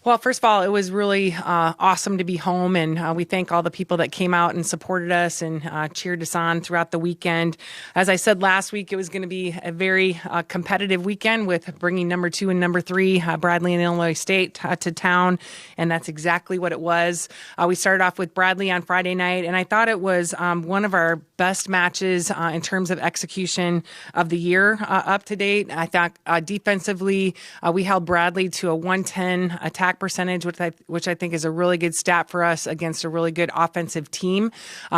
Well, first of all, it was really awesome to be home, and we thank all the people that came out and supported us and cheered us on throughout the weekend. As I said last week, it was going to be a very competitive weekend with bringing number 2 and number 3, Bradley and Illinois State, to town, and that's exactly what it was. We started off with Bradley on Friday night, and I thought it was one of our best matches in terms of execution of the year up to date. I thought defensively, we held Bradley to a 110 attack percentage, which I think is a really good stat for us against a really good offensive team.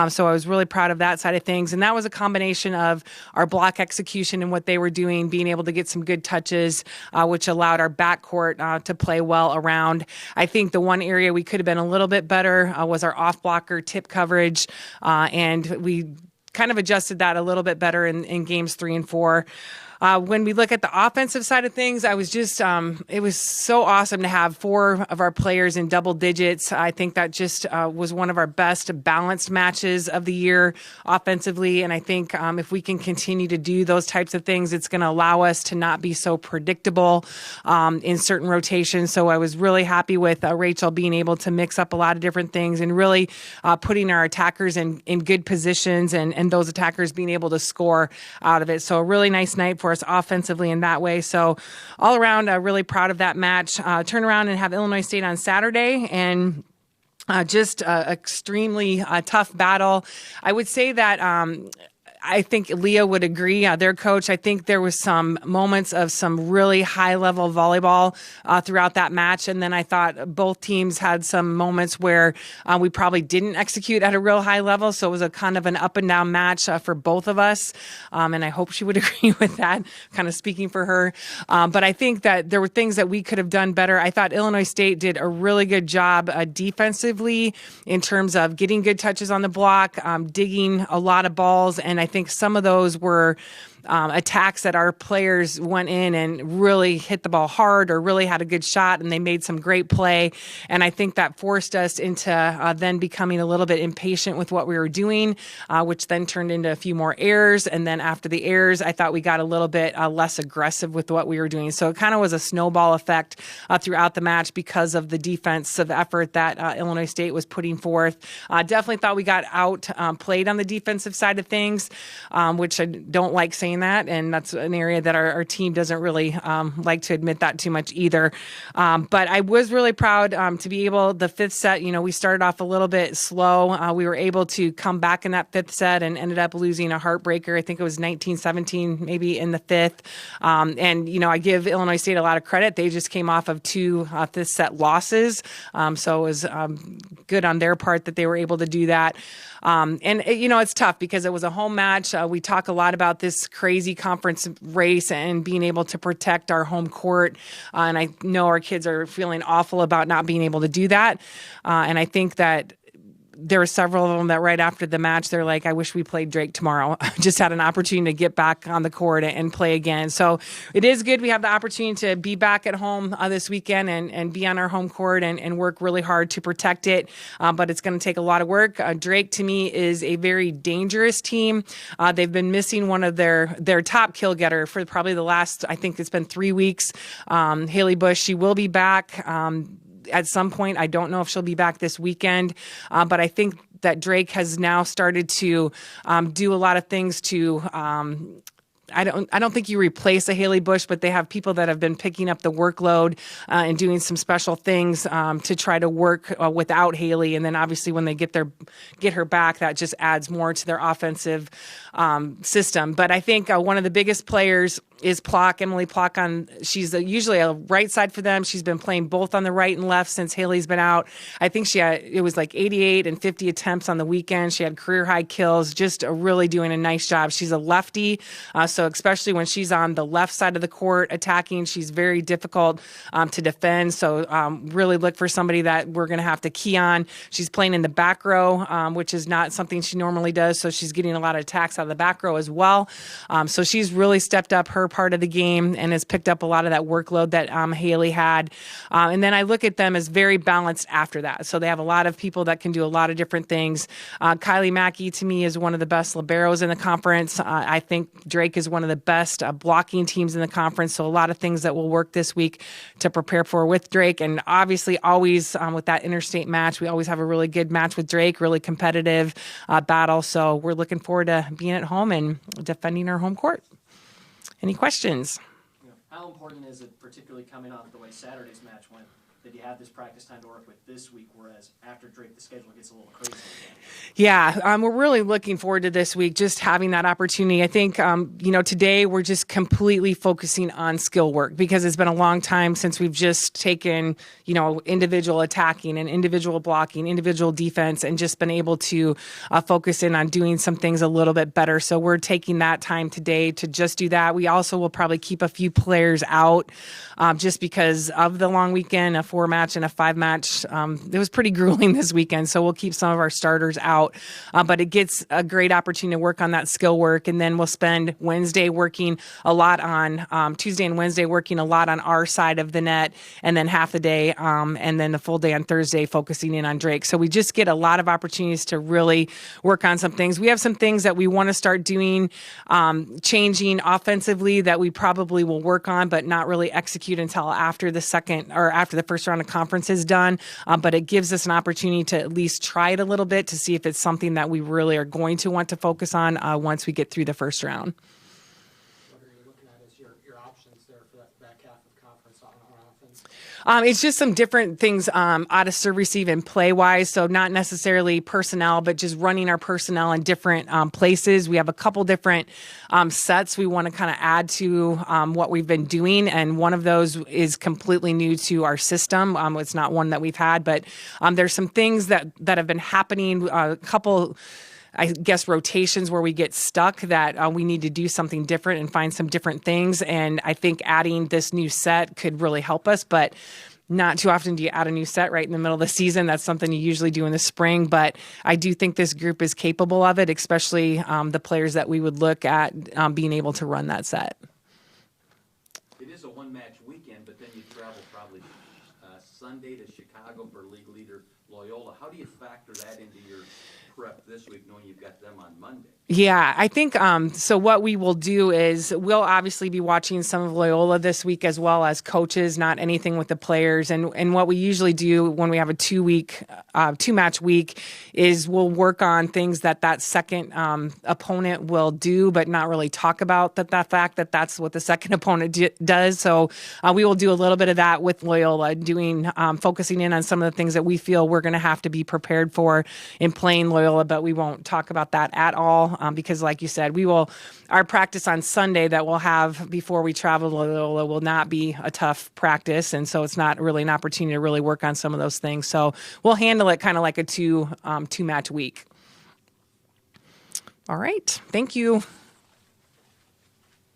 So I was really proud of that side of things. And that was a combination of our block execution and what they were doing, being able to get some good touches, which allowed our backcourt to play well around. I think the one area we could have been a little bit better was our off-blocker tip coverage, and we kind of adjusted that a little bit better in games 3 and 4. When we look at the offensive side of things, I was just, it was so awesome to have 4 of our players in double digits. I think that just was one of our best balanced matches of the year offensively. And I think if we can continue to do those types of things, it's going to allow us to not be so predictable in certain rotations. So I was really happy with Rachel being able to mix up a lot of different things and really putting our attackers in good positions and those attackers being able to score out of it. So a really nice night for us offensively in that way. So all around, really proud of that match. Turn around and have Illinois State on Saturday, and just extremely tough battle. I would say that I think Leah would agree, their coach. I think there was some moments of some really high-level volleyball throughout that match. And then I thought both teams had some moments where we probably didn't execute at a real high level. So it was a kind of an up-and-down match for both of us. And I hope she would agree with that, kind of speaking for her. But I think that there were things that we could have done better. I thought Illinois State did a really good job defensively in terms of getting good touches on the block, digging a lot of balls. And I think some of those were attacks that our players went in and really hit the ball hard or really had a good shot, and they made some great play. And I think that forced us into then becoming a little bit impatient with what we were doing, which then turned into a few more errors. And then after the errors, I thought we got a little bit less aggressive with what we were doing. So it kind of was a snowball effect throughout the match because of the defensive effort that Illinois State was putting forth. Definitely thought we got out played on the defensive side of things, which I don't like saying that, and that's an area that our team doesn't really like to admit that too much either. But I was really proud to be able, the 5th set, we started off a little bit slow. We were able to come back in that 5th set and ended up losing a heartbreaker. I think it was 19-17 maybe in the 5th. And I give Illinois State a lot of credit. They just came off of 2 5th set losses. So it was good on their part that they were able to do that. It's tough because it was a home match. We talk a lot about this crazy conference race and being able to protect our home court. And I know our kids are feeling awful about not being able to do that. And I think that there were several of them that right after the match, they're like, I wish we played Drake tomorrow. Just had an opportunity to get back on the court and play again. So it is good. We have the opportunity to be back at home this weekend and be on our home court and work really hard to protect it. But it's going to take a lot of work. Drake, to me, is a very dangerous team. They've been missing one of their top kill getter for probably the last, I think it's been 3 weeks. Haley Bush, she will be back at some point. I don't know if she'll be back this weekend, but I think that Drake has now started to do a lot of things to I don't think you replace a Haley Bush, but they have people that have been picking up the workload and doing some special things to try to work without Haley. And then obviously when they get her back, that just adds more to their offensive system. But I think one of the biggest players is Emily Plock. She's usually a right side for them. She's been playing both on the right and left since Haley's been out. I think it was like 88 and 50 attempts on the weekend. She had career high kills, just really doing a nice job. She's a lefty, so especially when she's on the left side of the court attacking, she's very difficult to defend. So really look for somebody that we're going to have to key on. She's playing in the back row, which is not something she normally does. So she's getting a lot of attacks out of the back row as well. So she's really stepped up her part of the game and has picked up a lot of that workload that Haley had. And then I look at them as very balanced after that. So they have a lot of people that can do a lot of different things. Kylie Mackey, to me, is one of the best liberos in the conference. I think Drake is one of the best blocking teams in the conference. So a lot of things that will work this week to prepare for with Drake. And obviously, always with that interstate match, we always have a really good match with Drake, really competitive battle. So we're looking forward to being at home and defending our home court. Any questions? How important is it, particularly coming off the way Saturday's match went, that you have this practice time to work with this week, whereas after Drake, the schedule gets a little crazy? Yeah, we're really looking forward to this week, just having that opportunity. I think, today we're just completely focusing on skill work because it's been a long time since we've just taken, individual attacking and individual blocking, individual defense, and just been able to focus in on doing some things a little bit better. So we're taking that time today to just do that. We also will probably keep a few players out just because of the long weekend, a 4-match and a 5-match. It was pretty grueling this weekend, so we'll keep some of our starters out. But it gets a great opportunity to work on that skill work, and then we'll spend Wednesday working a lot on Tuesday and Wednesday working a lot on our side of the net, and then half the day, and then the full day on Thursday focusing in on Drake. So we just get a lot of opportunities to really work on some things. We have some things that we want to start doing, changing offensively that we probably will work on, but not really execute until after the first round of conference is done. But it gives us an opportunity to at least try it a little bit to see if it's something that we really are going to want to focus on once we get through the first round. What are you looking at as your options there for that back half of conference on offense? It's just some different things out of serve, receive, and play-wise. So not necessarily personnel, but just running our personnel in different places. We have a couple different sets we want to kind of add to what we've been doing, and one of those is completely new to our system. It's not one that we've had, but there's some things that have been happening, a couple rotations where we get stuck that we need to do something different and find some different things. And I think adding this new set could really help us, but not too often do you add a new set right in the middle of the season. That's something you usually do in the spring, but I do think this group is capable of it, especially the players that we would look at being able to run that set. It is a one-match weekend, but then you travel probably Sunday to Chicago for league leader Loyola. How do you factor that into your prep this week, knowing you've got them on Monday? Yeah, I think so what we will do is we'll obviously be watching some of Loyola this week as well as coaches, not anything with the players. And what we usually do when we have a 2-match week is we'll work on things that second opponent will do, but not really talk about that fact that that's what the second opponent does. So we will do a little bit of that with Loyola, focusing in on some of the things that we feel we're going to have to be prepared for in playing Loyola, but we won't talk about that at all. Because like you said, our practice on Sunday that we'll have before we travel to Loyola will not be a tough practice. And so it's not really an opportunity to really work on some of those things. So we'll handle it kind of like a two-match week. All right. Thank you.